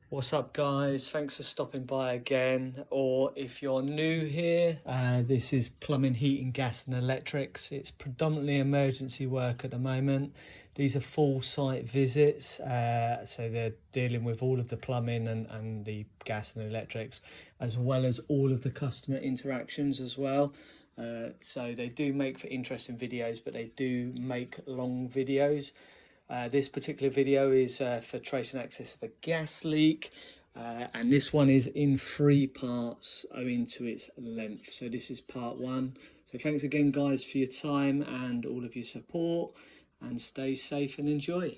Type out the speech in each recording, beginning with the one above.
What's up guys, thanks for stopping by again, or if you're new here, this is plumbing, heating, gas and electrics. It's predominantly emergency work at the moment. These are full site visits, so they're dealing with all of the plumbing and the gas and electrics, as well as all of the customer interactions as well. So they do make for interesting videos, but they do make long videos. This particular video is for tracing access of a gas leak, and this one is in 3 parts owing to its length. So this is part 1. So thanks again guys for your time and all of your support, and stay safe and enjoy.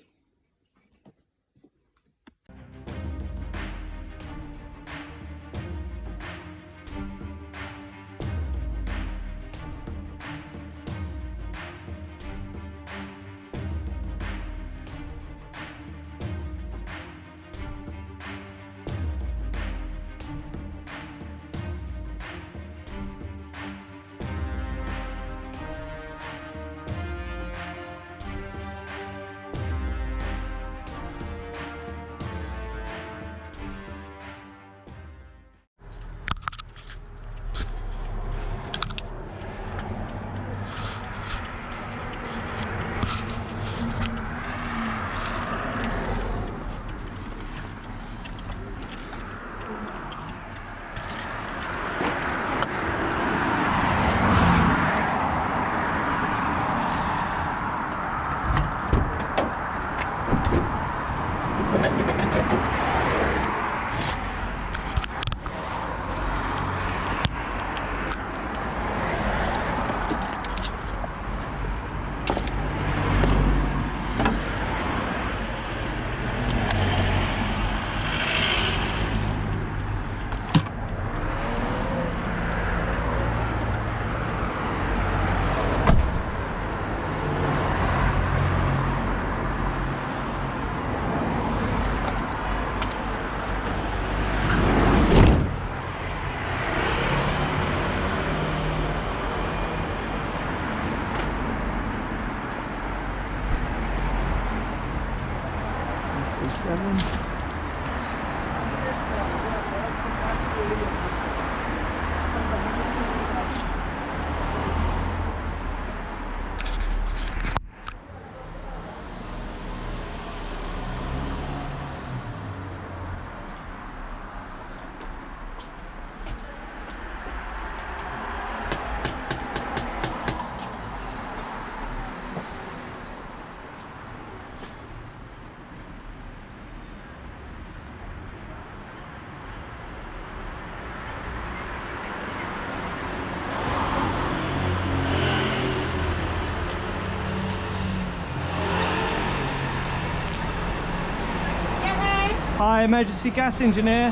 Hi, emergency gas engineer.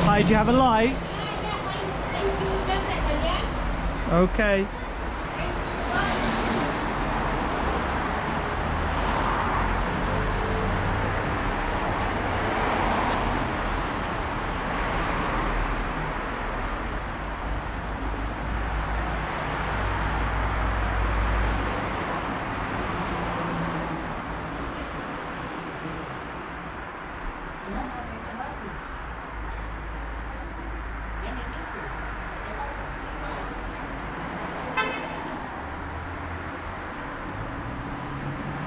Hi, do you have a light? Okay.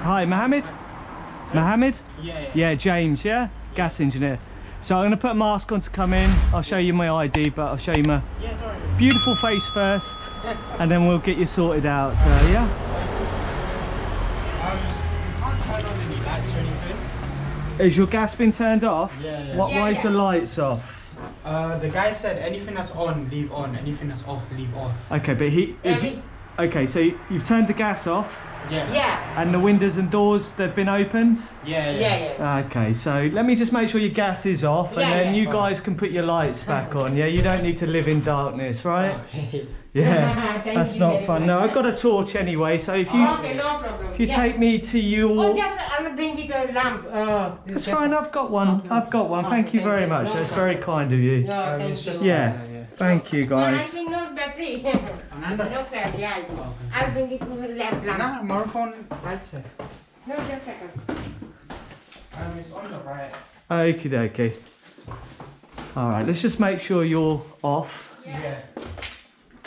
Hi, Mohammed? Mohammed? Yeah, James, yeah? Gas engineer. So I'm going to put a mask on to come in. I'll show you my ID, but I'll show you my beautiful face first, and then we'll get you sorted out, so yeah? You can't turn on any lights or anything. Has your gas been turned off? Yeah. Why is the lights off? The guy said anything that's on, leave on. Anything that's off, leave off. Okay, but okay, so you've turned the gas off? Yeah. And the windows and doors, they've been opened? Yeah. Okay, so let me just make sure your gas is off, and then you guys can put your lights back on, yeah? You don't need to live in darkness, right? Okay. Yeah, that's not fun. No, I've got a torch anyway, so if you No problem. if you take me to your... Oh, just I'll bring it a lamp. That's fine, I've got one. I've got one. Thank you very much. That's very kind of you. No, It's just Yeah. Thank you, No, I guys. think no battery. Ananda. No, sir, yeah. I'll bring it to the lamp. Nah, marathon right here. No, just a second. It's on the right. Okie dokie. All right, let's just make sure you're off. Yeah.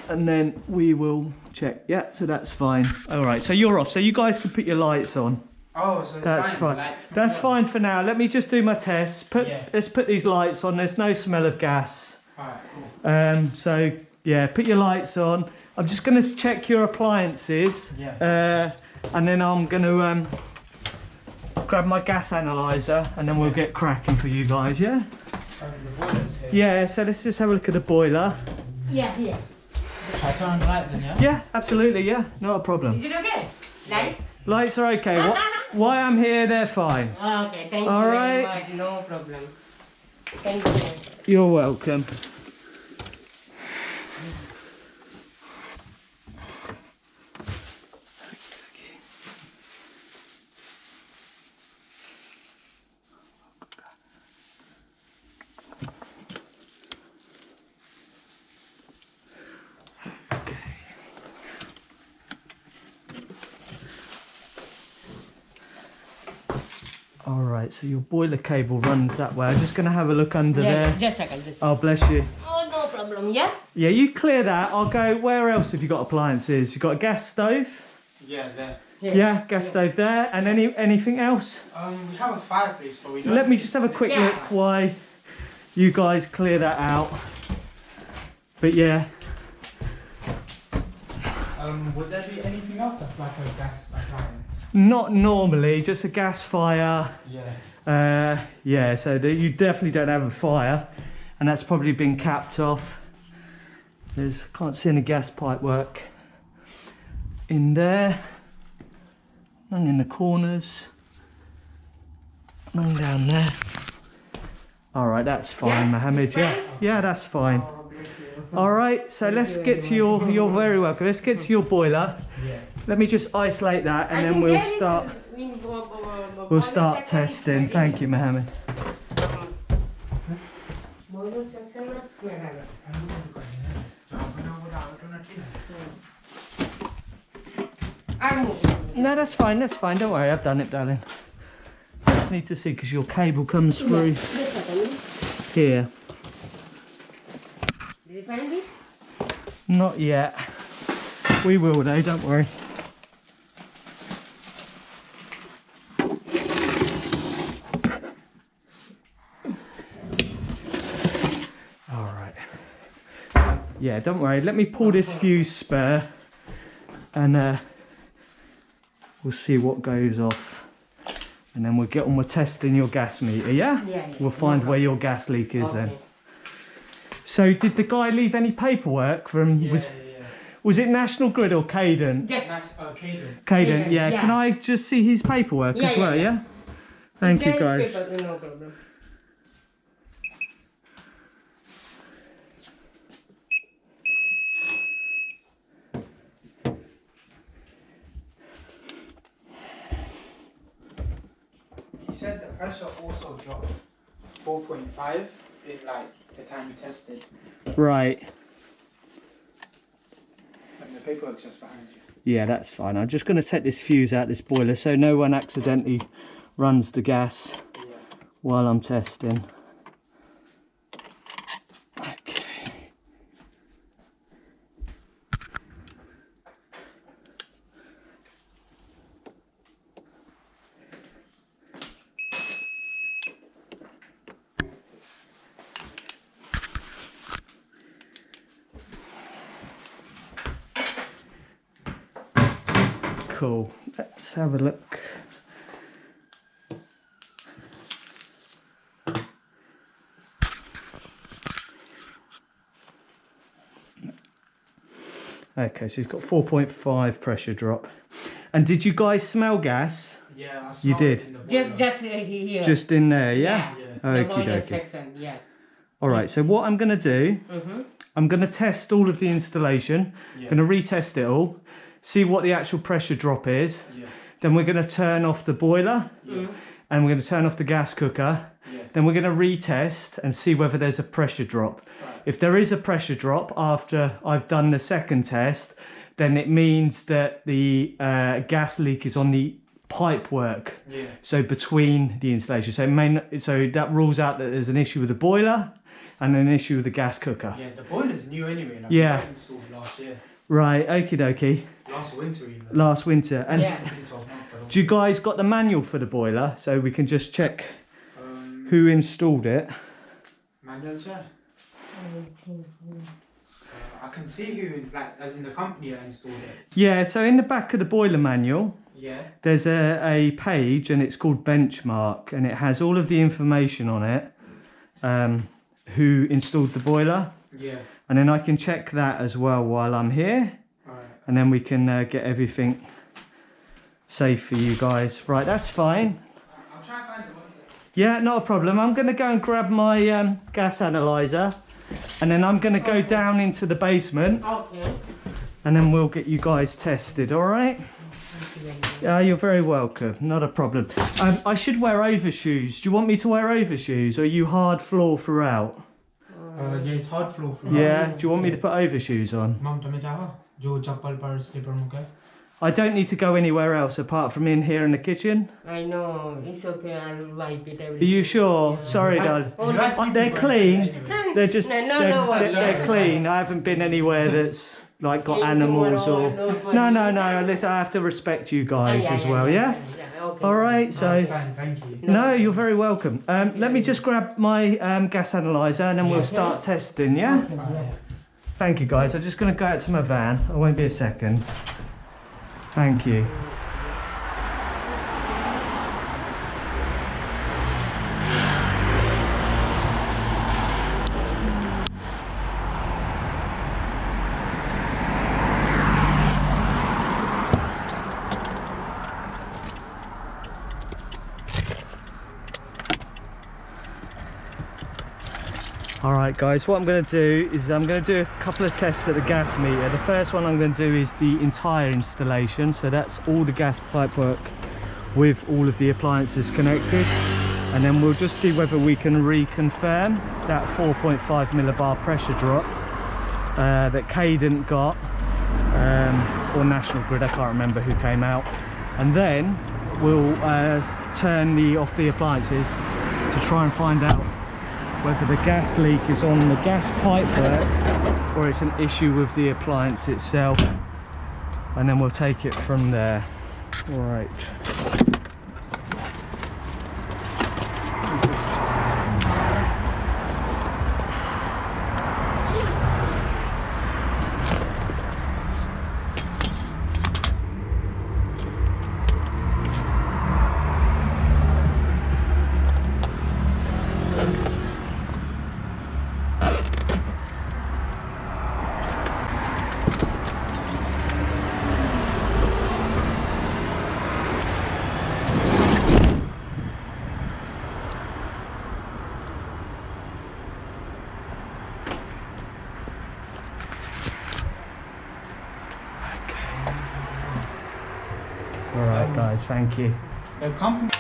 And then we will check. Yeah, so that's fine. All right, so you're off. So you guys can put your lights on. Oh, so it's That's fine. That's fine for now. Let me just do my tests. Let's put these lights on. There's no smell of gas. Alright, cool. So yeah, put your lights on. I'm just going to check your appliances. Yeah. And then I'm going to grab my gas analyzer, and then we'll get cracking for you guys. Yeah. The boiler's here. Yeah. So let's just have a look at the boiler. Yeah, here. Should I turn on the light then, yeah? Yeah, absolutely. Yeah, not a problem. Is it okay? Light? Lights are okay. Why I'm here, they're fine. Okay, thank you All very right. much. No problem. Thank you. You're welcome. Alright, so your boiler cable runs that way. I'm just going to have a look under there. Just a second. Oh, bless you. Oh, no problem, yeah? Yeah, you clear that. I'll go, where else have you got appliances? You got a gas stove? Yeah, there. Yeah, gas stove there. And anything else? We have a fireplace, but we don't. Let me just have a quick look while you guys clear that out. But yeah. Would there be anything else that's like a gas appliance? Not normally, just a gas fire. Yeah. Yeah, so you definitely don't have a fire, and that's probably been capped off. Can't see any gas pipe work in there. None in the corners. None down there. All right, that's fine, Mohammed. Yeah, that's fine. All right, so let's get to you're very welcome. Let's get to your boiler. Yeah. Let me just isolate that, and then we'll start testing. Thank you, Mohammed. No, that's fine. That's fine. Don't worry, I've done it, darling. Just need to see because your cable comes through here. Did you find it? Not yet. We will though, don't worry. Alright. Yeah, don't worry. Let me pull this fuse spare and we'll see what goes off. And then we'll get on with testing your gas meter, yeah? Yeah. We'll find where your gas leak is then. So did the guy leave any paperwork from... Was it National Grid or Cadent? Yes. Cadent, yeah. Can I just see his paperwork as well, yeah? Thank you, guys. No problem. He said the pressure also dropped 4.5 in like the time we tested. Right. And the paperwork's just behind you. Yeah, that's fine. I'm just going to take this fuse out this boiler so no one accidentally runs the gas while I'm testing. Okay. Cool. Let's have a look. Okay, so he's got 4.5 pressure drop. And did you guys smell gas? Yeah, you did. Just here. Just in there, yeah? The boiler Okie dokie. section, yeah. All right, so what I'm going to do, I'm going to test all of the installation. I'm going to retest it all, see what the actual pressure drop is. Then we're going to turn off the boiler and we're going to turn off the gas cooker. Then we're going to retest and see whether there's a pressure drop. If there is a pressure drop after I've done the second test, then it means that the gas leak is on the pipe work. Yeah. So between the installation, so that rules out that there's an issue with the boiler and an issue with the gas cooker. Yeah, the boiler's new anyway. Like, Yeah. we got it installed last year. Right, okie dokie. Last winter even. Last winter. And Yeah. It's been 12 months, I don't do you guys got the manual for the boiler so we can just check Um, who installed it? manual chair. I can see who, as in the company that installed it. Yeah, so in the back of the boiler manual, Yeah. there's a page and it's called benchmark and it has all of the information on it, who installed the boiler. Yeah. And then I can check that as well while I'm here. Alright. And then we can get everything safe for you guys. Right, that's fine. I'll try and find it one second. Yeah, not a problem. I'm going to go and grab my gas analyzer. And then I'm going to go down into the basement. Okay. And then we'll get you guys tested, all right? Yeah, you're very welcome. Not a problem. I should wear overshoes. Do you want me to wear overshoes? Or are you hard floor throughout? Yeah, it's hard floor. Yeah, do you want me to put overshoes on? Mom, tell me जो चप्पल पर slipper मुके. I don't need to go anywhere else apart from in here in the kitchen. I know. It's okay. I'll wipe it Are every you sure? Yeah. Sorry, darling. Oh, They're clean. They're just No, they're clean. I haven't been anywhere that's like got animals or no. Listen, I have to respect you guys as well. Yeah. Okay. All right. So That's fine, thank you. no, you're very welcome. Let me just grab my gas analyzer and then we'll start testing. Yeah. Thank you, guys. I'm just going to go out to my van. I won't be a second. Thank you. Alright guys, what I'm going to do is I'm going to do a couple of tests at the gas meter. The first one I'm going to do is the entire installation, so that's all the gas pipe work with all of the appliances connected, and then we'll just see whether we can reconfirm that 4.5 millibar pressure drop that Cadent got, or National Grid, I can't remember who came out, and then we'll turn off the appliances to try and find out whether the gas leak is on the gas pipework or it's an issue with the appliance itself, and then we'll take it from there. All right. Alright guys, thank you. The company.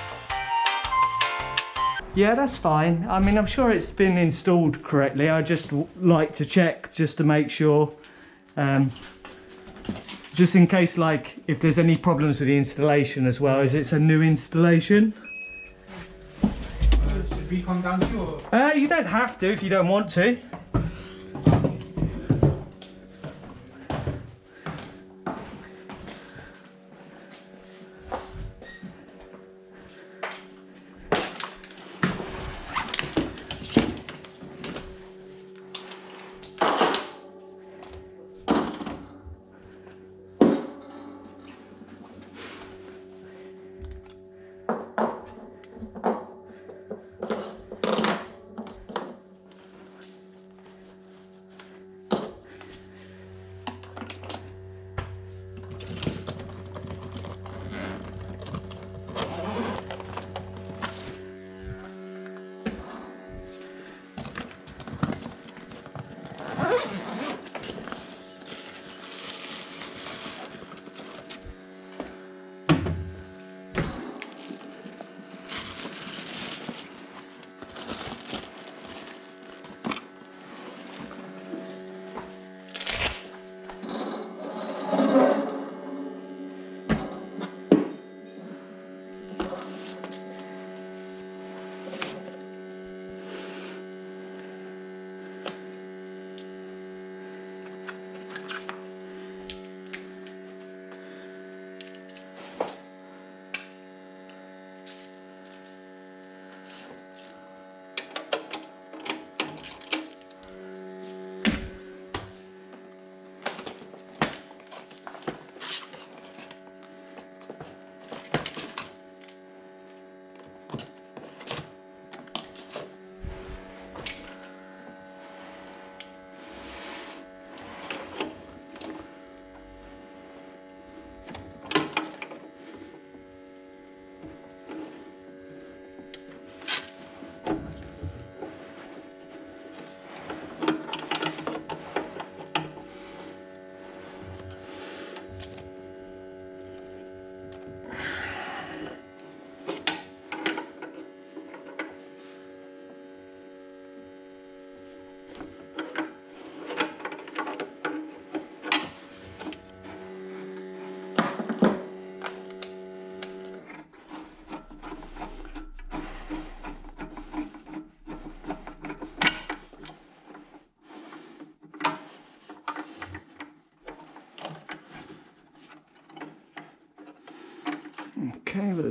Yeah, that's fine. I mean, I'm sure it's been installed correctly. I just like to check just to make sure, just in case, like, if there's any problems with the installation as well, as it's a new installation. Should we come down to you? Or? You don't have to if you don't want to.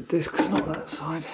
disc's not that side.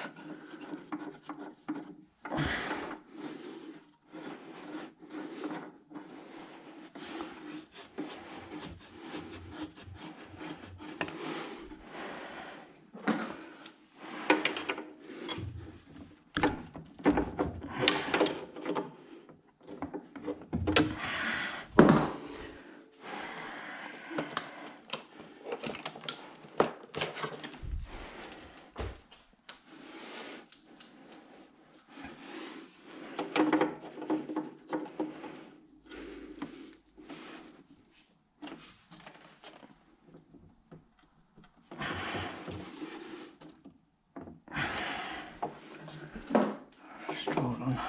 Straw on.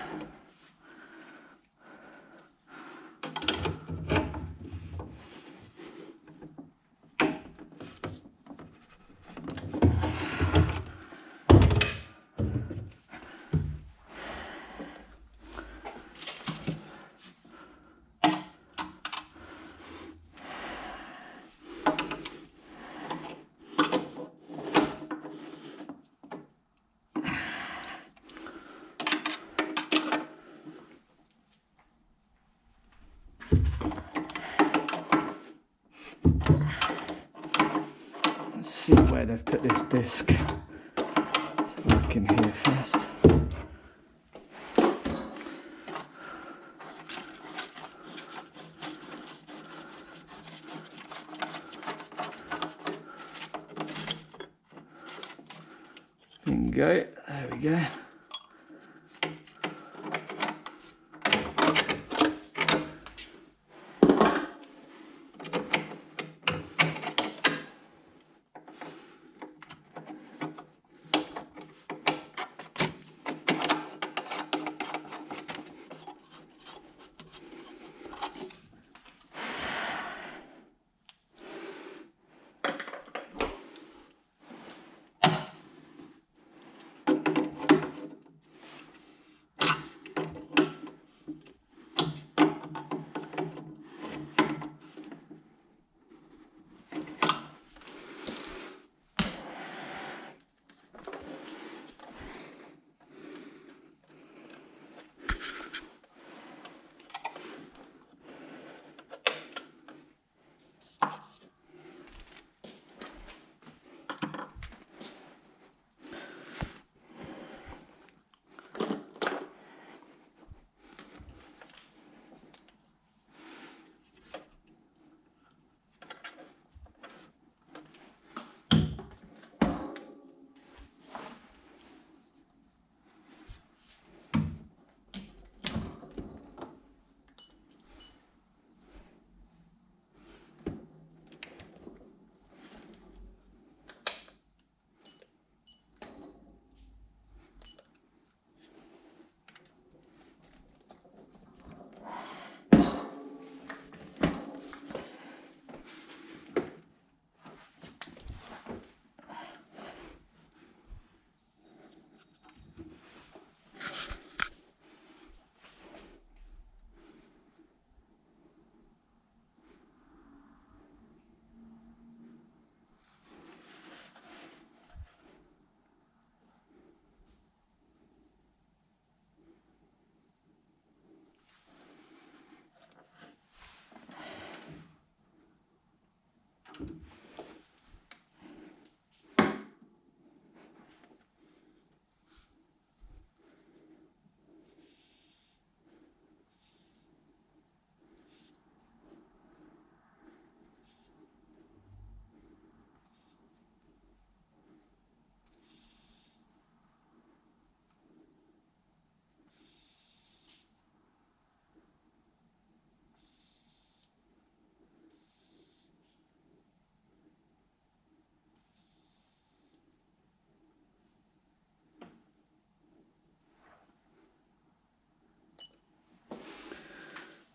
Let's see where they've put this disc. So look in here first. Go, there we go.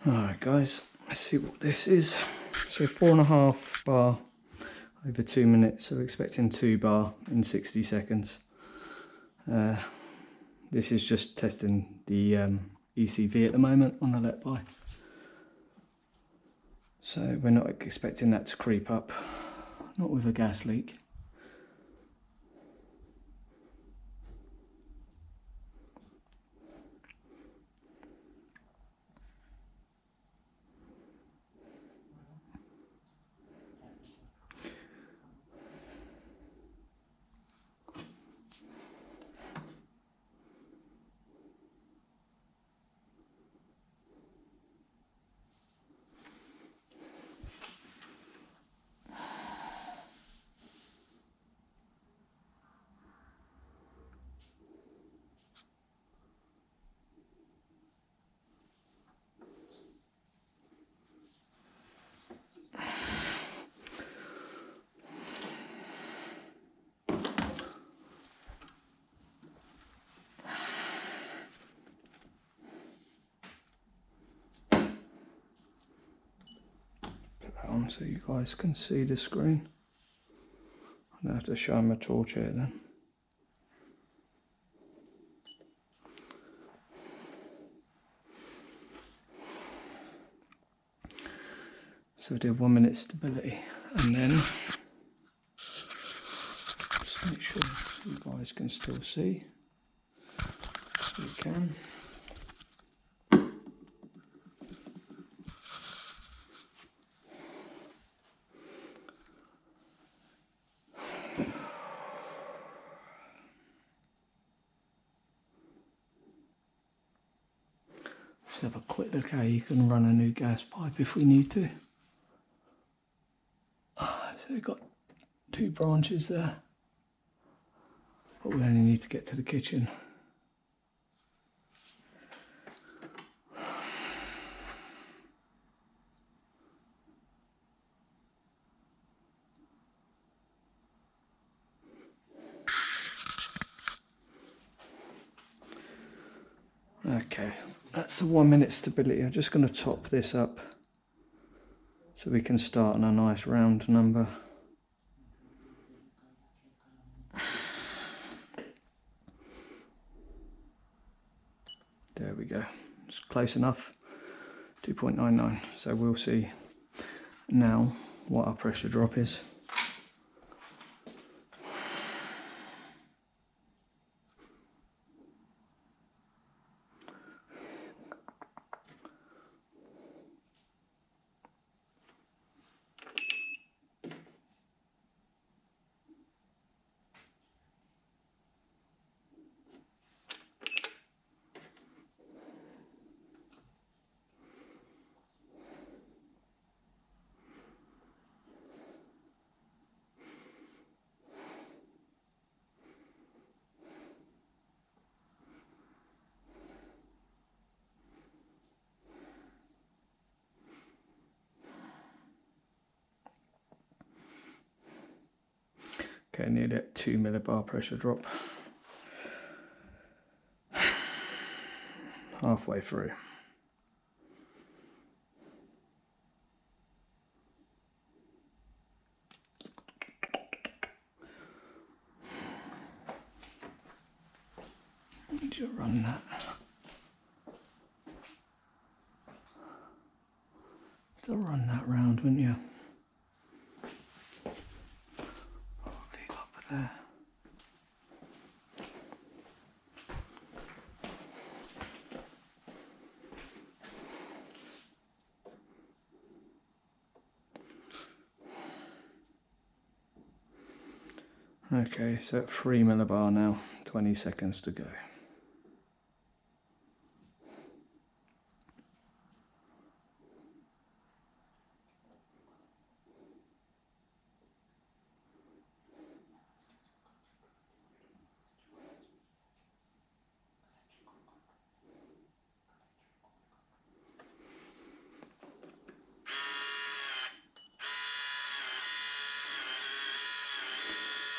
Alright guys, let's see what this is. So 4.5 bar over 2 minutes, so we're expecting 2 bar in 60 seconds. This is just testing the ECV at the moment on the let by. So we're not expecting that to creep up, not with a gas leak. on so you guys can see the screen. I'm going to have to show my torch here then. So we do 1 minute stability, and then just make sure you guys can still see. You can. Let's have a quick look how you can run a new gas pipe if we need to. So we've got 2 branches there, but we only need to get to the kitchen. Okay, that's the 1 minute stability. I'm just going to top this up so we can start on a nice round number. There we go, it's close enough, 2.99. So we'll see now what our pressure drop is. Okay, nearly at 2 millibar pressure drop. Halfway through. Need to run that. Still run that round, wouldn't you? There. Okay, so at 3 millibar now, 20 seconds to go.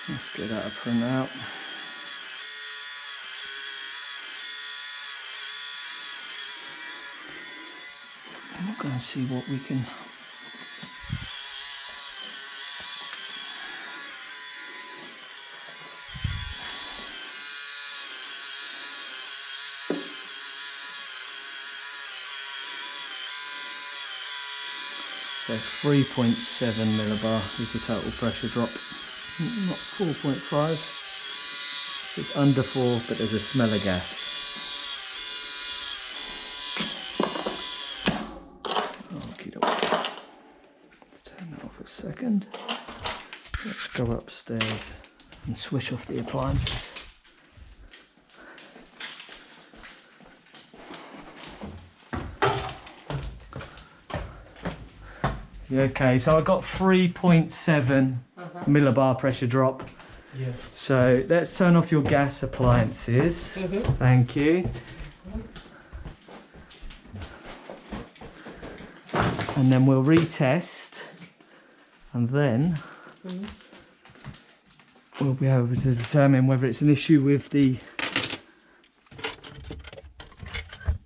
Let's get that a print out. And we'll go and see what we can. So 3.7 millibar is the total pressure drop. Not 4.5. It's under 4, but there's a smell of gas. Okie doke. Turn that off a second. Let's go upstairs and switch off the appliances. Okay, so I got 3.7 millibar pressure drop. Yeah. So let's turn off your gas appliances. Thank you. And then we'll retest, and then we'll be able to determine whether it's an issue with the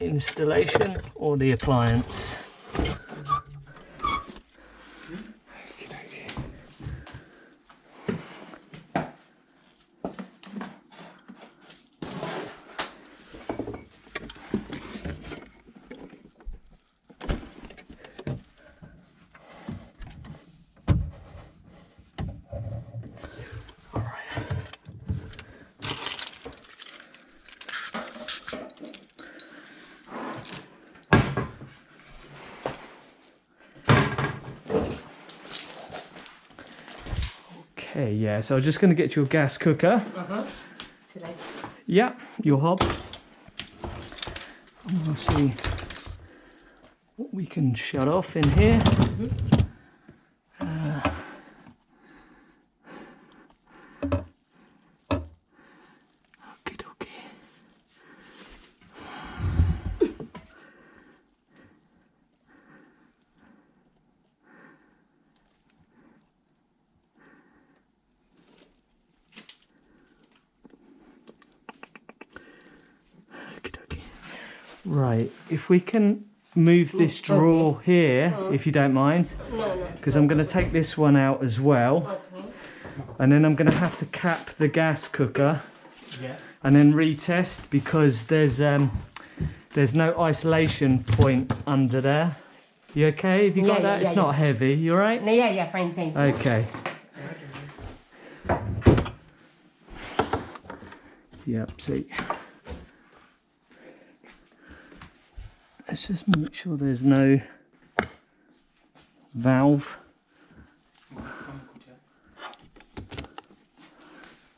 installation or the appliance. Okay, yeah, so I'm just going to get your gas cooker. Should I? Yeah, your hob. And we'll see what we can shut off in here. Okie dokie. Right, if we can move this drawer here, if you don't mind, No. because I'm going to take this one out as well, Okay. and then I'm going to have to cap the gas cooker Yeah. and then retest because there's no isolation point under there. You okay? Have you got that? Yeah, It's not heavy. You all right? No, yeah, fine, thank you. Okay. Yep, see. Let's just make sure there's no valve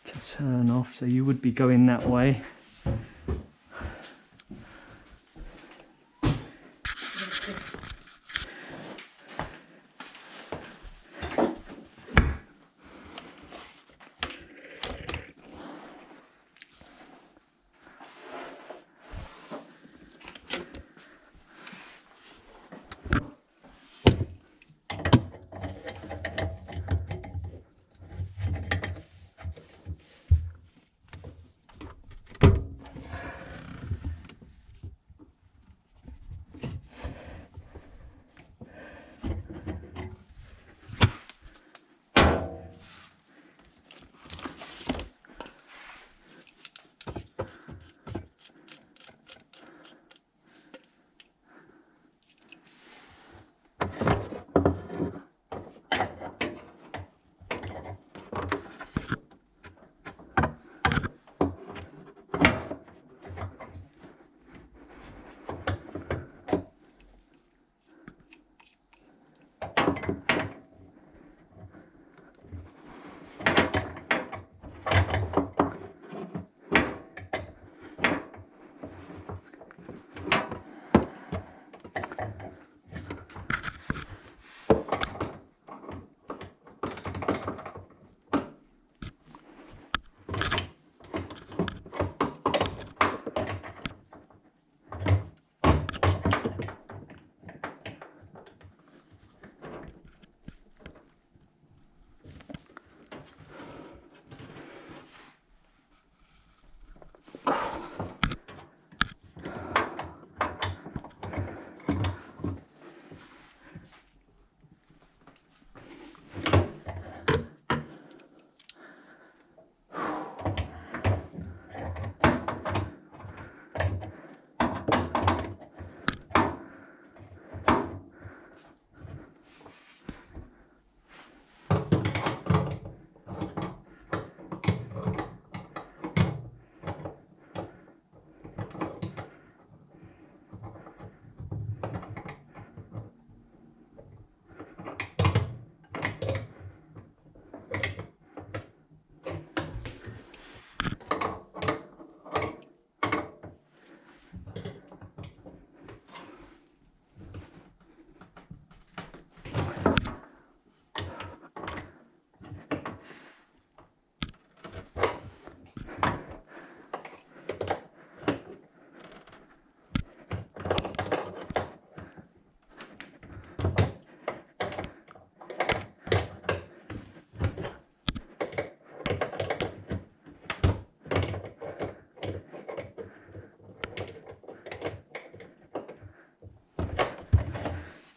to turn off, so you would be going that way.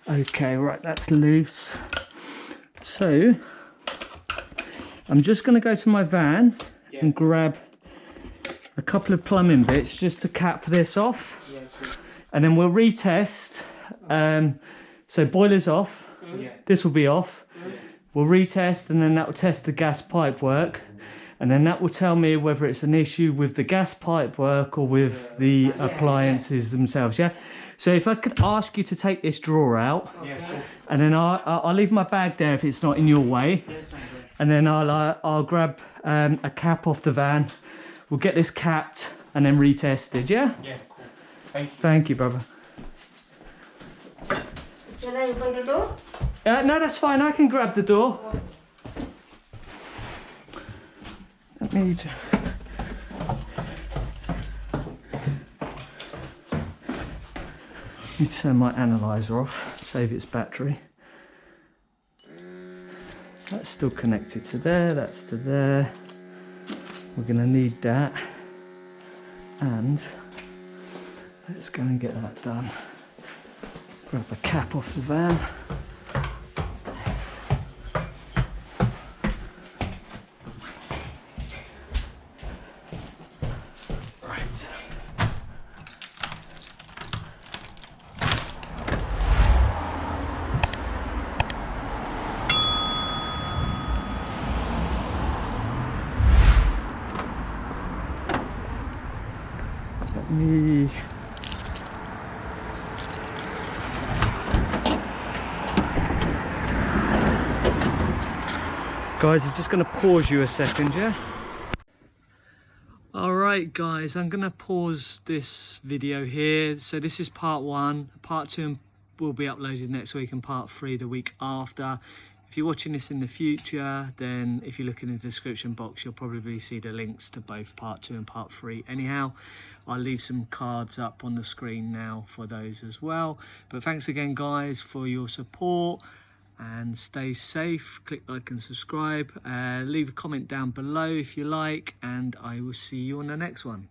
Okay, right, that's loose. So I'm just going to go to my van and grab a couple of plumbing bits just to cap this off, and then we'll retest. So boiler's off, this will be off, we'll retest, and then that will test the gas pipe work, and then that will tell me whether it's an issue with the gas pipe work or with the appliances themselves. Yeah. So if I could ask you to take this drawer out, Cool. and then I'll leave my bag there if it's not in your way, and then I'll grab a cap off the van. We'll get this capped and then retested. Yeah. Yeah, cool. Thank you. Thank you, brother. Can I open the door? No, that's fine. I can grab the door. Let me. Let me turn my analyzer off, save its battery. That's still connected to there, that's to there. We're going to need that. And let's go and get that done. Grab the cap off the van. Guys, I'm just going to pause you a second, yeah? Alright guys, I'm going to pause this video here. So this is part 1. Part 2 will be uploaded next week and part 3 the week after. If you're watching this in the future, then if you look in the description box, you'll probably see the links to both part 2 and part 3. Anyhow, I'll leave some cards up on the screen now for those as well. But thanks again guys for your support. And stay safe, click like and subscribe, leave a comment down below if you like, and I will see you on the next one.